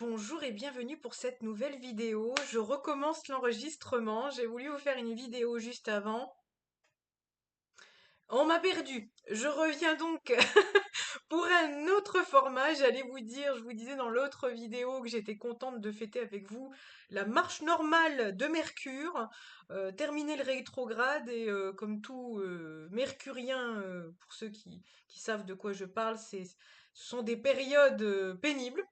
Bonjour et bienvenue pour cette nouvelle vidéo. Je recommence l'enregistrement. J'ai voulu vous faire une vidéo juste avant. On m'a perdu. Je reviens donc pour un autre format. J'allais vous dire, je vous disais dans l'autre vidéo que j'étais contente de fêter avec vous la marche normale de Mercure, terminer le rétrograde et comme tout mercurien, pour ceux qui savent de quoi je parle, ce sont des périodes pénibles.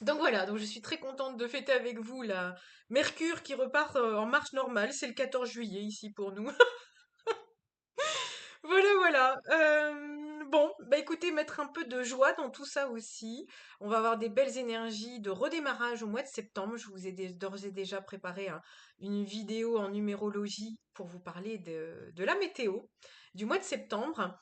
Donc voilà, donc je suis très contente de fêter avec vous la Mercure qui repart en marche normale. C'est le 14 juillet ici pour nous. Voilà, voilà. Bon, bah écoutez, mettre un peu de joie dans tout ça aussi. On va avoir des belles énergies de redémarrage au mois de septembre. Je vous ai d'ores et déjà préparé une vidéo en numérologie pour vous parler de la météo du mois de septembre.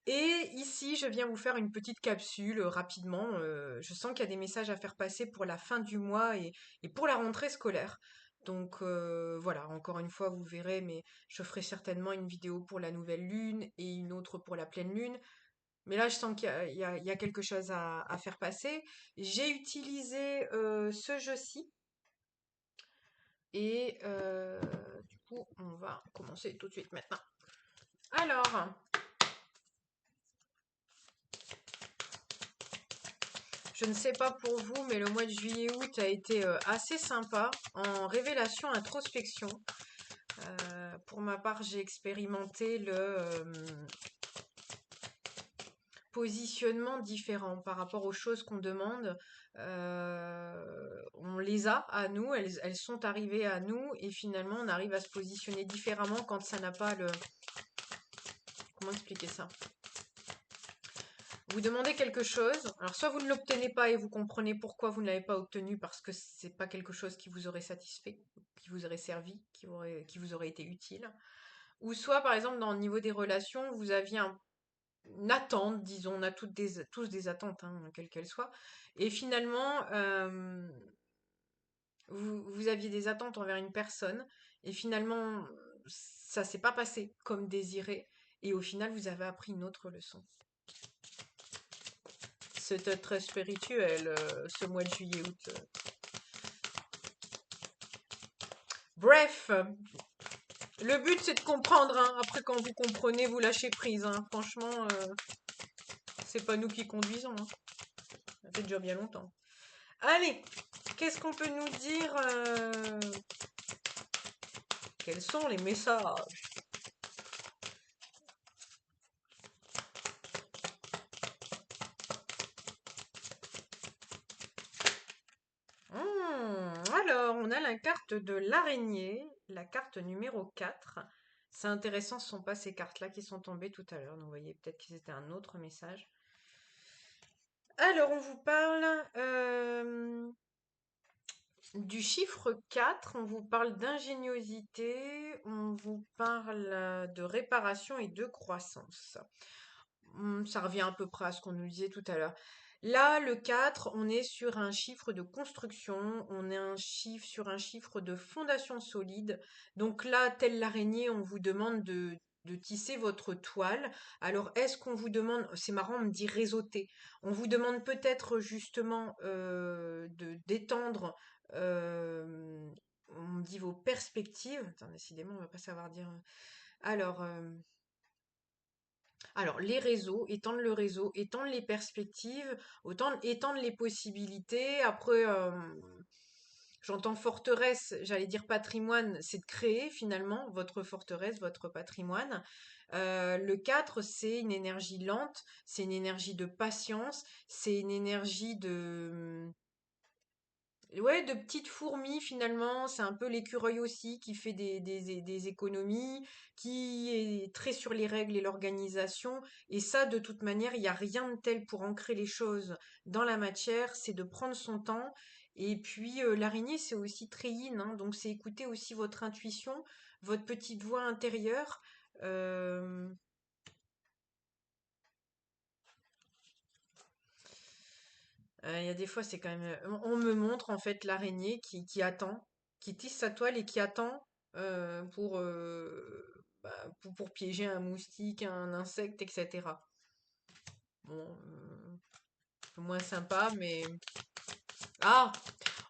Et ici, je viens vous faire une petite capsule rapidement. Je sens qu'il y a des messages à faire passer pour la fin du mois et pour la rentrée scolaire. Donc voilà, encore une fois, vous verrez, mais je ferai certainement une vidéo pour la nouvelle lune et une autre pour la pleine lune. Mais là, je sens qu'il y a quelque chose à faire passer. J'ai utilisé ce jeu-ci et du coup, on va commencer tout de suite maintenant. Alors, je ne sais pas pour vous, mais le mois de juillet-août a été assez sympa en révélation introspection. Pour ma part, j'ai expérimenté le positionnement différent par rapport aux choses qu'on demande. On les a à nous, elles sont arrivées à nous, et finalement, on arrive à se positionner différemment quand ça n'a pas le... Comment expliquer ça? Vous demandez quelque chose, alors soit vous ne l'obtenez pas et vous comprenez pourquoi vous ne l'avez pas obtenu parce que c'est pas quelque chose qui vous aurait satisfait, qui vous aurait servi, qui vous aurait été utile. Ou soit par exemple dans le niveau des relations, vous aviez une attente, disons, on a tous des attentes, hein, quelles qu'elles soient, et finalement vous aviez des attentes envers une personne et finalement ça s'est pas passé comme désiré et au final vous avez appris une autre leçon. C'était très spirituel ce mois de juillet-août. Bref, le but c'est de comprendre. Hein. Après, quand vous comprenez, vous lâchez prise. Hein. Franchement, c'est pas nous qui conduisons. Hein. Ça fait déjà bien longtemps. Allez, qu'est-ce qu'on peut nous dire quels sont les messages? Alors, on a la carte de l'araignée, la carte numéro 4. C'est intéressant, ce ne sont pas ces cartes-là qui sont tombées tout à l'heure. Donc, vous voyez, peut-être que c'était un autre message. Alors, on vous parle du chiffre 4, on vous parle d'ingéniosité, on vous parle de réparation et de croissance. Ça revient à peu près à ce qu'on nous disait tout à l'heure. Là, le 4, on est sur un chiffre de construction, on est sur un chiffre de fondation solide. Donc là, tel l'araignée, on vous demande de tisser votre toile. Alors, est-ce qu'on vous demande, c'est marrant, on me dit réseauter. On vous demande peut-être justement de d'étendre, euh, on me dit vos perspectives. Attends, décidément, on va pas savoir dire. Alors, alors, les réseaux, étendre le réseau, étendre les perspectives, autant étendre les possibilités. Après, j'entends forteresse, j'allais dire patrimoine, c'est de créer finalement votre forteresse, votre patrimoine. Le 4, c'est une énergie lente, c'est une énergie de patience, c'est une énergie de... Ouais, de petites fourmis finalement, c'est un peu l'écureuil aussi qui fait des économies, qui est très sur les règles et l'organisation. Et ça, de toute manière, il n'y a rien de tel pour ancrer les choses dans la matière, c'est de prendre son temps. Et puis l'araignée, c'est aussi très yin, hein, donc c'est écouter aussi votre intuition, votre petite voix intérieure. Euh, il y a des fois, c'est quand même. On me montre en fait l'araignée qui attend, qui tisse sa toile et qui attend pour piéger un moustique, un insecte, etc. Bon, un peu moins sympa, mais Ah,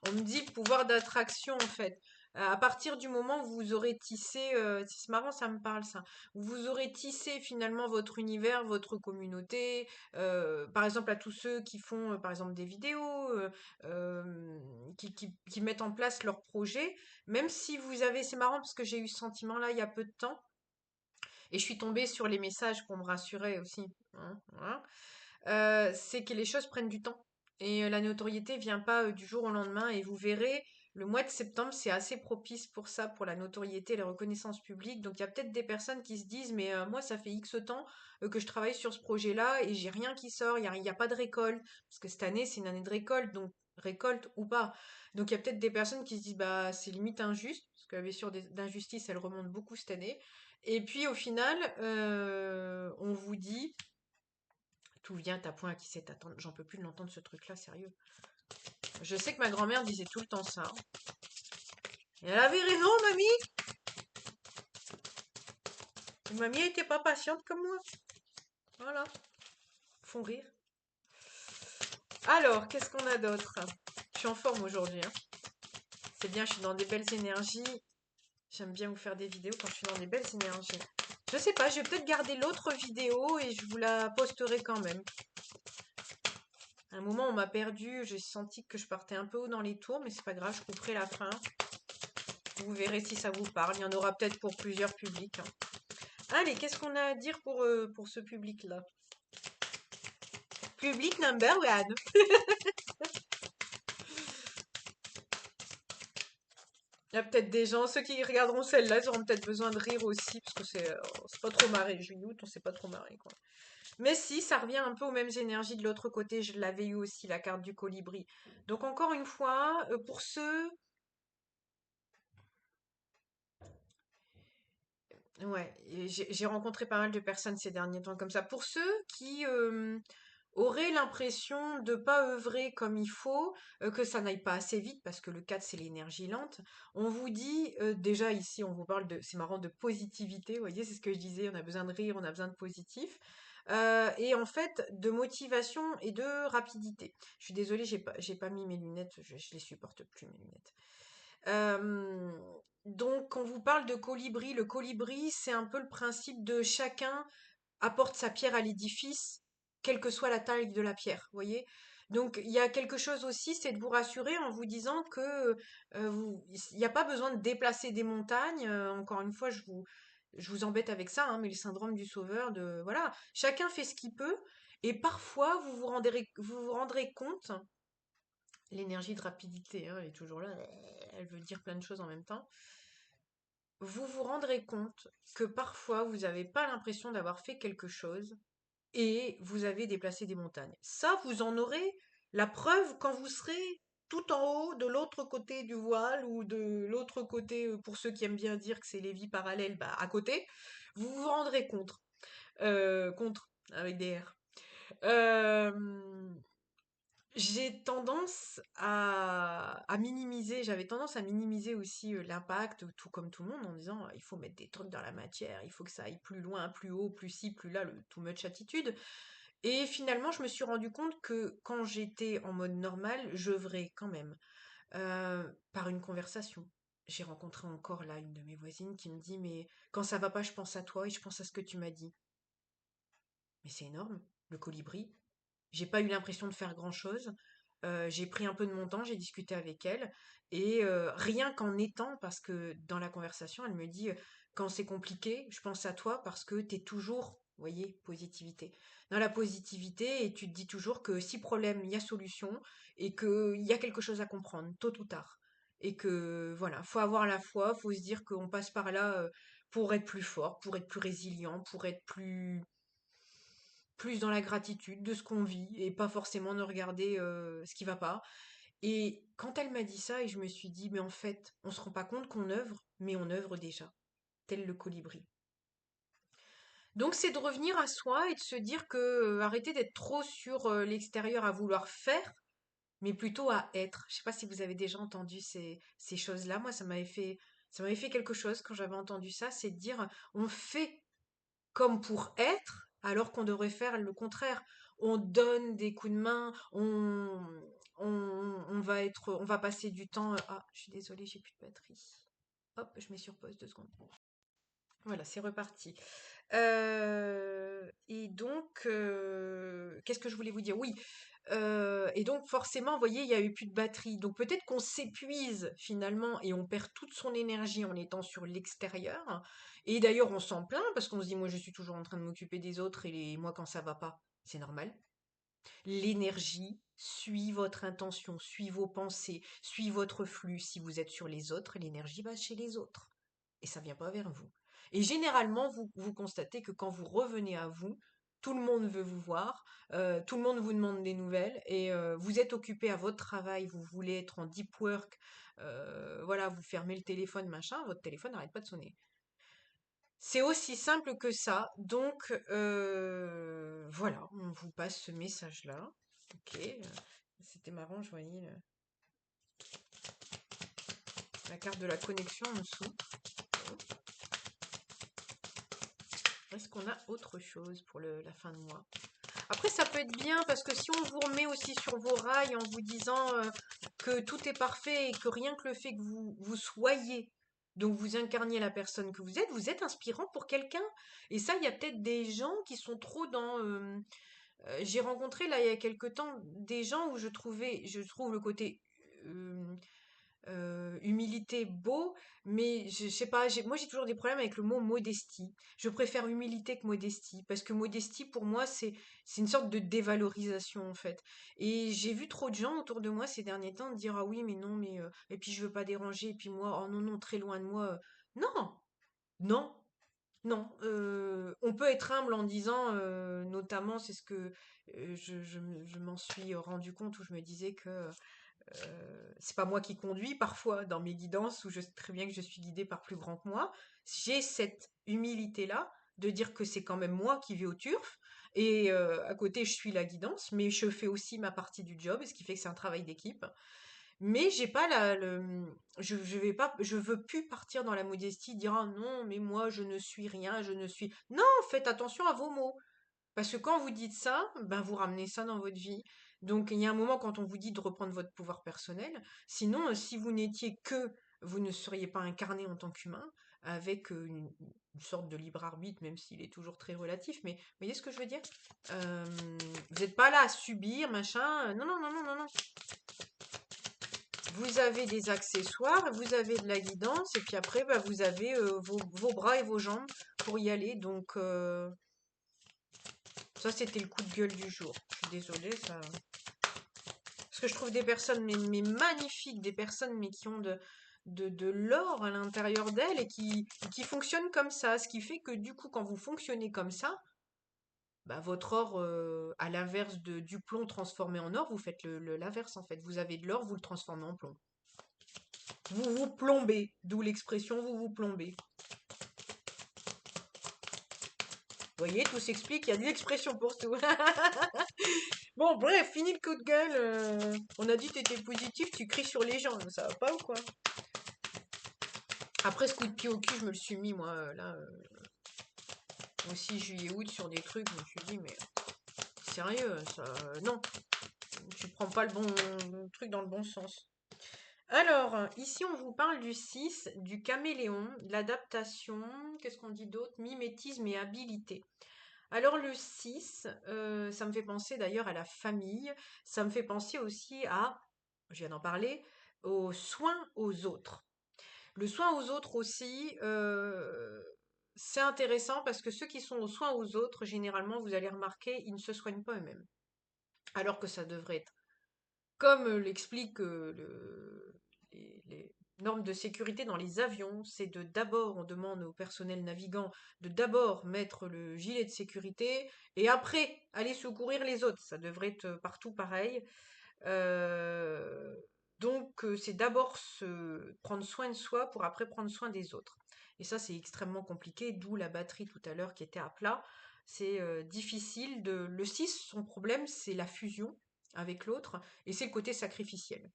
on me dit pouvoir d'attraction en fait. À partir du moment où vous aurez tissé, c'est marrant, ça me parle ça. Vous aurez tissé finalement votre univers, votre communauté. Par exemple à tous ceux qui font, par exemple des vidéos, qui mettent en place leurs projets. Même si vous avez, c'est marrant parce que j'ai eu ce sentiment-là il y a peu de temps et je suis tombée sur les messages pour me rassurer aussi, hein, voilà. C'est que les choses prennent du temps. Et la notoriété vient pas du jour au lendemain. Et vous verrez, le mois de septembre, c'est assez propice pour ça, pour la notoriété et la reconnaissance publique. Donc il y a peut-être des personnes qui se disent, mais moi, ça fait X temps que je travaille sur ce projet-là et j'ai rien qui sort, il y a pas de récolte. Parce que cette année, c'est une année de récolte, donc récolte ou pas. Donc il y a peut-être des personnes qui se disent, bah c'est limite injuste, parce que la blessure d'injustice, elle remonte beaucoup cette année. Et puis au final, on vous dit, tout vient à point à qui sait attendre. J'en peux plus de l'entendre ce truc-là, sérieux. Je sais que ma grand-mère disait tout le temps ça. Et elle avait raison, mamie. Et mamie était pas patiente comme moi. Voilà. Font rire. Alors, qu'est-ce qu'on a d'autre? Je suis en forme aujourd'hui, hein. C'est bien, je suis dans des belles énergies. J'aime bien vous faire des vidéos quand je suis dans des belles énergies. Je sais pas, je vais peut-être garder l'autre vidéo et je vous la posterai quand même. À un moment, on m'a perdu, j'ai senti que je partais un peu haut dans les tours, mais c'est pas grave, je couperai la fin. Vous verrez si ça vous parle. Il y en aura peut-être pour plusieurs publics, hein. Allez, qu'est-ce qu'on a à dire pour ce public-là? Public number one. Il y a peut-être des gens, ceux qui regarderont celle-là, ils auront peut-être besoin de rire aussi, parce que c'est pas trop marré. Juillet-août, on s'est pas trop marré, quoi. Mais si, ça revient un peu aux mêmes énergies de l'autre côté. Je l'avais eu aussi, la carte du colibri. Donc encore une fois, pour ceux... Ouais, et j'ai rencontré pas mal de personnes ces derniers temps comme ça. Pour ceux qui auraient l'impression de pas œuvrer comme il faut, que ça n'aille pas assez vite, parce que le 4 c'est l'énergie lente, on vous dit, déjà ici on vous parle de, c'est marrant, de positivité, vous voyez, c'est ce que je disais, on a besoin de rire, on a besoin de positif. Et en fait, de motivation et de rapidité. Je suis désolée, j'ai pas mis mes lunettes, je les supporte plus, mes lunettes. Euh, donc, on vous parle de colibri. Le colibri, c'est un peu le principe de chacun apporte sa pierre à l'édifice, quelle que soit la taille de la pierre, vous voyez? Donc, il y a quelque chose aussi, c'est de vous rassurer en vous disant que il n'y a pas besoin de déplacer des montagnes. Encore une fois, je vous embête avec ça, hein, mais le syndrome du sauveur, de voilà, chacun fait ce qu'il peut, et parfois vous vous rendrez compte, l'énergie de rapidité, hein, elle est toujours là, elle veut dire plein de choses en même temps. Vous vous rendrez compte que parfois vous n'avez pas l'impression d'avoir fait quelque chose et vous avez déplacé des montagnes. Ça, vous en aurez la preuve quand vous serez tout en haut de l'autre côté du voile ou de l'autre côté, pour ceux qui aiment bien dire que c'est les vies parallèles, bah, à côté, vous vous rendrez contre, avec des R. Euh, j'ai tendance à minimiser, j'avais tendance à minimiser aussi l'impact, tout comme tout le monde, en disant il faut mettre des trucs dans la matière, il faut que ça aille plus loin, plus haut, plus ci, plus là, le too much attitude. Et finalement, je me suis rendu compte que quand j'étais en mode normal, j'œuvrais quand même par une conversation. J'ai rencontré encore là une de mes voisines qui me dit mais quand ça va pas, je pense à toi et je pense à ce que tu m'as dit. Mais c'est énorme, le colibri. J'ai pas eu l'impression de faire grand-chose. J'ai pris un peu de mon temps, j'ai discuté avec elle et rien qu'en étant, parce que dans la conversation, elle me dit, «Quand c'est compliqué, je pense à toi parce que tu es toujours», vous voyez, positivité. Dans la positivité et tu te dis toujours que si problème, il y a solution et qu'il y a quelque chose à comprendre, tôt ou tard. Et que voilà, faut avoir la foi, faut se dire qu'on passe par là, pour être plus fort, pour être plus résilient, pour être plus dans la gratitude de ce qu'on vit et pas forcément de regarder ce qui va pas. Et quand elle m'a dit ça, et je me suis dit, mais en fait, on se rend pas compte qu'on œuvre, mais on œuvre déjà, tel le colibri. Donc c'est de revenir à soi et de se dire que arrêter d'être trop sur l'extérieur à vouloir faire, mais plutôt à être. Je sais pas si vous avez déjà entendu ces choses-là. Moi, ça m'avait fait quelque chose quand j'avais entendu ça, c'est de dire on fait comme pour être, alors qu'on devrait faire le contraire. On donne des coups de main, on on va passer du temps. Ah, je suis désolée, j'ai plus de batterie. Hop, je mets sur pause 2 secondes. Voilà, c'est reparti. Et donc, qu'est-ce que je voulais vous dire? Oui, et donc forcément, vous voyez, il y a eu plus de batterie. Donc peut-être qu'on s'épuise finalement et on perd toute son énergie en étant sur l'extérieur. Et d'ailleurs, on s'en plaint parce qu'on se dit, moi, je suis toujours en train de m'occuper des autres et moi, quand ça va pas, c'est normal. L'énergie suit votre intention, suit vos pensées, suit votre flux. Si vous êtes sur les autres, l'énergie va chez les autres. Et ça vient pas vers vous. Et généralement, vous constatez que quand vous revenez à vous, tout le monde veut vous voir, tout le monde vous demande des nouvelles, et vous êtes occupé à votre travail, vous voulez être en deep work, voilà, vous fermez le téléphone, machin, votre téléphone n'arrête pas de sonner. C'est aussi simple que ça. Donc, voilà, on vous passe ce message-là. Ok, c'était marrant, je voyais la carte de la connexion en dessous. Est-ce qu'on a autre chose pour la fin de mois? Après, ça peut être bien parce que si on vous remet aussi sur vos rails en vous disant que tout est parfait et que rien que le fait que vous soyez, donc vous incarniez la personne que vous êtes inspirant pour quelqu'un. Et ça, il y a peut-être des gens qui sont trop dans... j'ai rencontré là il y a quelque temps des gens où je trouve le côté euh, humilité beau, mais je sais pas, moi j'ai toujours des problèmes avec le mot modestie. Je préfère humilité que modestie, parce que modestie pour moi c'est une sorte de dévalorisation en fait. Et j'ai vu trop de gens autour de moi ces derniers temps dire ah oui mais non mais et puis je veux pas déranger et puis moi oh non non très loin de moi. Non, non. Non, on peut être humble en disant, notamment, c'est ce que je m'en suis rendu compte où je me disais que c'est pas moi qui conduis parfois dans mes guidances où je sais très bien que je suis guidée par plus grand que moi. J'ai cette humilité-là de dire que c'est quand même moi qui vais au turf et à côté je suis la guidance, mais je fais aussi ma partie du job, ce qui fait que c'est un travail d'équipe. Mais j'ai pas je vais pas, je veux plus partir dans la modestie, dire ah non, mais moi je ne suis rien, je ne suis. Non, faites attention à vos mots. Parce que quand vous dites ça, ben vous ramenez ça dans votre vie. Donc il y a un moment quand on vous dit de reprendre votre pouvoir personnel. Sinon, si vous n'étiez que, vous ne seriez pas incarné en tant qu'humain, avec une sorte de libre arbitre, même s'il est toujours très relatif. Mais vous voyez ce que je veux dire? Euh, Vous n'êtes pas là à subir, machin. Non, non, non, non, non, non. Vous avez des accessoires, vous avez de la guidance, et puis après, bah, vous avez vos bras et vos jambes pour y aller. Donc, ça, c'était le coup de gueule du jour. Je suis désolée, ça. Parce que je trouve des personnes mais magnifiques, des personnes mais qui ont de l'or à l'intérieur d'elles et qui fonctionnent comme ça. Ce qui fait que du coup, quand vous fonctionnez comme ça, bah, votre or, à l'inverse du plomb transformé en or, vous faites l'inverse en fait. Vous avez de l'or, vous le transformez en plomb. Vous vous plombez, d'où l'expression vous vous plombez. Vous voyez, tout s'explique, il y a des expressions pour tout. Bon, bref, fini le coup de gueule. On a dit que t'étais positif, tu cries sur les gens, ça va pas ou quoi? Après ce coup de pied au cul, je me le suis mis, moi, là, aussi juillet-août sur des trucs, je me suis dit, mais sérieux, ça, non, tu prends pas le truc dans le bon sens. Alors, ici, on vous parle du 6, du caméléon, de l'adaptation, qu'est-ce qu'on dit d'autre? Mimétisme et habilité. Alors le 6, ça me fait penser d'ailleurs à la famille, ça me fait penser aussi à, je viens d'en parler, aux soins aux autres. Le soin aux autres aussi, c'est intéressant parce que ceux qui sont aux soins aux autres, généralement, vous allez remarquer, ils ne se soignent pas eux-mêmes. Alors que ça devrait être. Comme l'explique les normes de sécurité dans les avions, c'est de d'abord, on demande au personnel navigant de d'abord mettre le gilet de sécurité et après aller secourir les autres. Ça devrait être partout pareil. Euh, donc, c'est d'abord se prendre soin de soi pour après prendre soin des autres. Et ça, c'est extrêmement compliqué, d'où la batterie tout à l'heure qui était à plat. C'est difficile de... Le 6, son problème, c'est la fusion avec l'autre, et c'est le côté sacrificiel.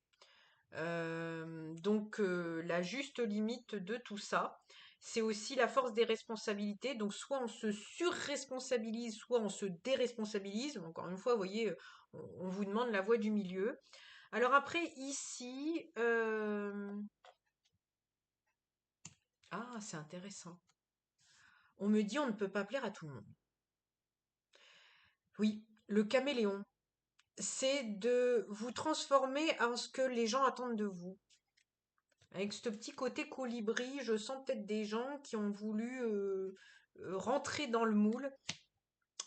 Donc, la juste limite de tout ça, c'est aussi la force des responsabilités. Donc, soit on se surresponsabilise, soit on se déresponsabilise. Encore une fois, vous voyez, on vous demande la voie du milieu. Alors après, ici, ah, c'est intéressant. On me dit on ne peut pas plaire à tout le monde. Oui, le caméléon, c'est de vous transformer en ce que les gens attendent de vous. Avec ce petit côté colibri, je sens peut-être des gens qui ont voulu rentrer dans le moule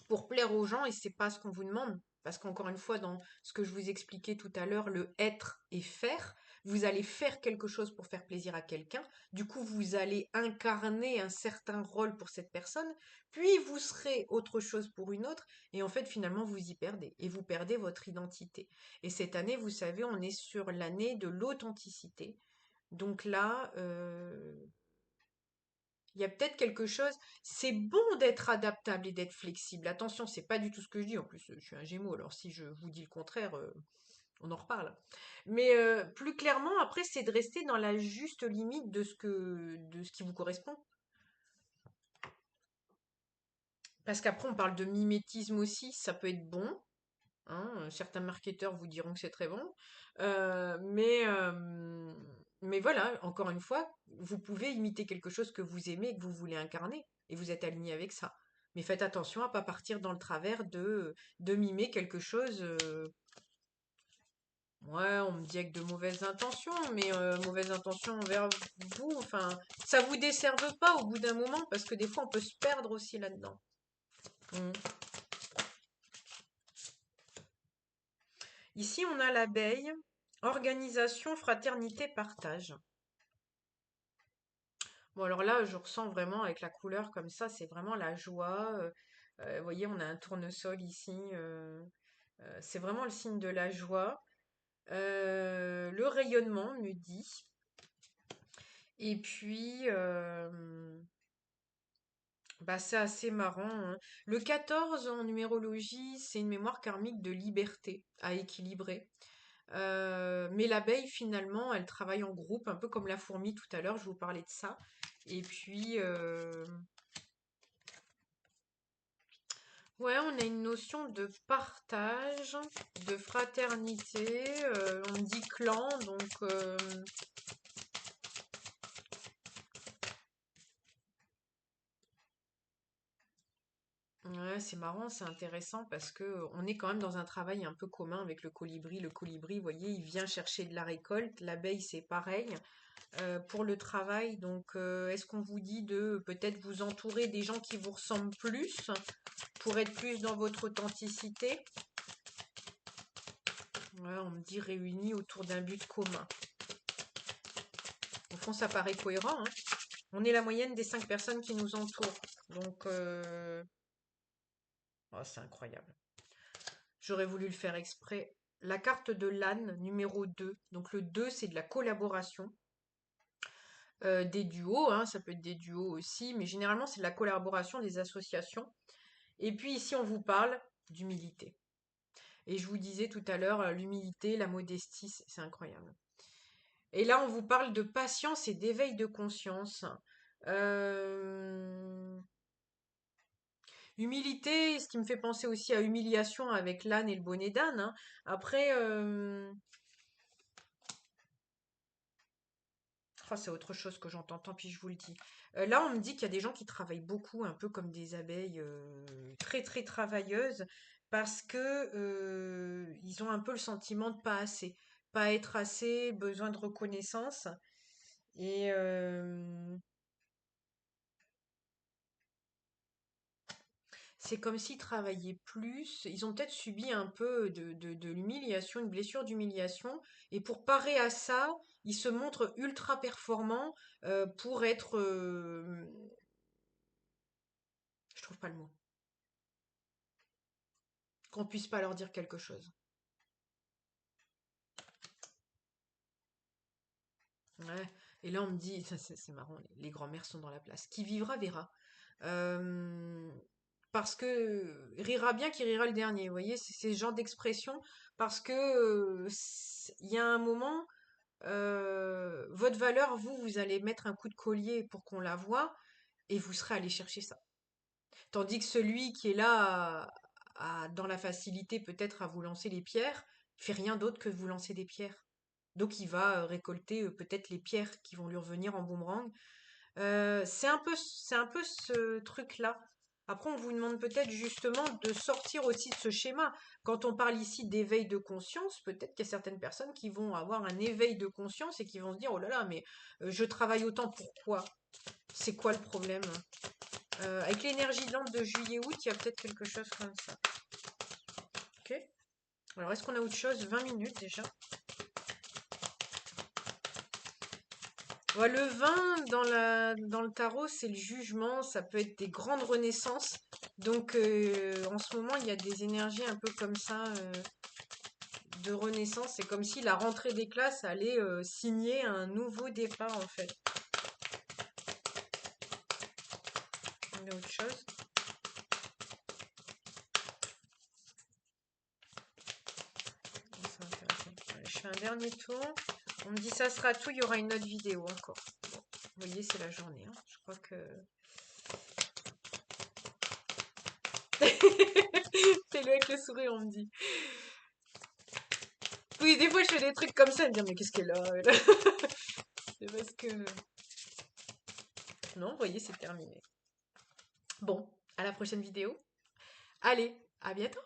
pour plaire aux gens et c'est pas ce qu'on vous demande. Parce qu'encore une fois, dans ce que je vous expliquais tout à l'heure, le être et faire, vous allez faire quelque chose pour faire plaisir à quelqu'un. Du coup, vous allez incarner un certain rôle pour cette personne, puis vous serez autre chose pour une autre, et en fait, finalement, vous y perdez, et vous perdez votre identité. Et cette année, vous savez, on est sur l'année de l'authenticité. Donc là, il y a peut-être quelque chose. C'est bon d'être adaptable et d'être flexible. Attention, c'est pas du tout ce que je dis. En plus, je suis un Gémeaux. Alors si je vous dis le contraire, on en reparle. Mais plus clairement, après, c'est de rester dans la juste limite de ce qui vous correspond. Parce qu'après, on parle de mimétisme aussi. Ça peut être bon. Hein, certains marketeurs vous diront que c'est très bon. Euh, mais, euh, mais voilà, encore une fois, vous pouvez imiter quelque chose que vous aimez et que vous voulez incarner. Et vous êtes aligné avec ça. Mais faites attention à pas partir dans le travers de mimer quelque chose. Ouais, on me dit avec de mauvaises intentions, mais mauvaises intentions envers vous. Enfin, ça vous desserve pas au bout d'un moment, parce que des fois, on peut se perdre aussi là-dedans. Mm. Ici, on a l'abeille, organisation, fraternité, partage. Bon, alors là, je ressens vraiment avec la couleur comme ça, c'est vraiment la joie. Vous voyez, on a un tournesol ici. C'est vraiment le signe de la joie. Le rayonnement, me dit. Et puis, bah, c'est assez marrant, hein. Le 14 en numérologie, c'est une mémoire karmique de liberté à équilibrer. Mais l'abeille, finalement, elle travaille en groupe, un peu comme la fourmi tout à l'heure, je vous parlais de ça. Et puis, ouais, on a une notion de partage, de fraternité, on dit clan, donc ouais, c'est marrant, c'est intéressant parce que on est quand même dans un travail un peu commun avec le colibri. Le colibri, vous voyez, il vient chercher de la récolte, l'abeille, c'est pareil. Pour le travail, donc est-ce qu'on vous dit de peut-être vous entourer des gens qui vous ressemblent plus pour être plus dans votre authenticité? Ouais, on me dit réunis autour d'un but commun. Au fond, ça paraît cohérent, hein. On est la moyenne des 5 personnes qui nous entourent. Donc, oh, c'est incroyable. J'aurais voulu le faire exprès. La carte de l'âne, numéro 2. Donc, le 2, c'est de la collaboration. Des duos, hein, ça peut être des duos aussi, mais généralement, c'est de la collaboration des associations. Et puis, ici, on vous parle d'humilité. Et je vous disais tout à l'heure, l'humilité, la modestie, c'est incroyable. Et là, on vous parle de patience et d'éveil de conscience. Euh, Humilité, ce qui me fait penser aussi à humiliation avec l'âne et le bonnet d'âne, hein. Après, oh, c'est autre chose que j'entends, tant pis, je vous le dis. Là, on me dit qu'il y a des gens qui travaillent beaucoup, un peu comme des abeilles très très travailleuses, parce que ils ont un peu le sentiment de pas assez, pas être assez, besoin de reconnaissance. Et c'est comme s'ils travaillaient plus. Ils ont peut-être subi un peu de l'humiliation, une blessure d'humiliation. Et pour parer à ça, ils se montrent ultra performants pour être... je trouve pas le mot. Qu'on puisse pas leur dire quelque chose. Ouais. Et là, on me dit, ça, c'est marrant, les grands-mères sont dans la place. Qui vivra, verra. Euh, Parce que rira bien qui rira le dernier. Vous voyez, c'est ce genre d'expression. Parce que il y a un moment... votre valeur, vous allez mettre un coup de collier pour qu'on la voie et vous serez allé chercher ça. Tandis que celui qui est là dans la facilité, peut-être à vous lancer les pierres, Il fait rien d'autre que de vous lancer des pierres. Donc il va récolter peut-être les pierres qui vont lui revenir en boomerang. C'est un peu ce truc-là. Après, on vous demande peut-être justement de sortir aussi de ce schéma. Quand on parle ici d'éveil de conscience, peut-être qu'il y a certaines personnes qui vont avoir un éveil de conscience et qui vont se dire, oh là là, mais je travaille autant, pourquoi? C'est quoi le problème? Avec l'énergie lente de juillet-août, il y a peut-être quelque chose comme ça. Ok. Alors, est-ce qu'on a autre chose? 20 minutes déjà. Ouais, le vin dans le tarot, c'est le jugement, ça peut être des grandes renaissances. Donc en ce moment, il y a des énergies un peu comme ça de renaissance. C'est comme si la rentrée des classes allait signer un nouveau départ en fait. On a autre chose. C'est intéressant. Allez, je fais un dernier tour. On me dit ça sera tout, il y aura une autre vidéo encore. Bon, vous voyez, c'est la journée, hein. Je crois que... c'est lui avec le sourire, on me dit. Oui, des fois je fais des trucs comme ça, me dire mais qu'est-ce qu'elle a, elle. C'est parce que... Non, vous voyez, c'est terminé. Bon, à la prochaine vidéo. Allez, à bientôt.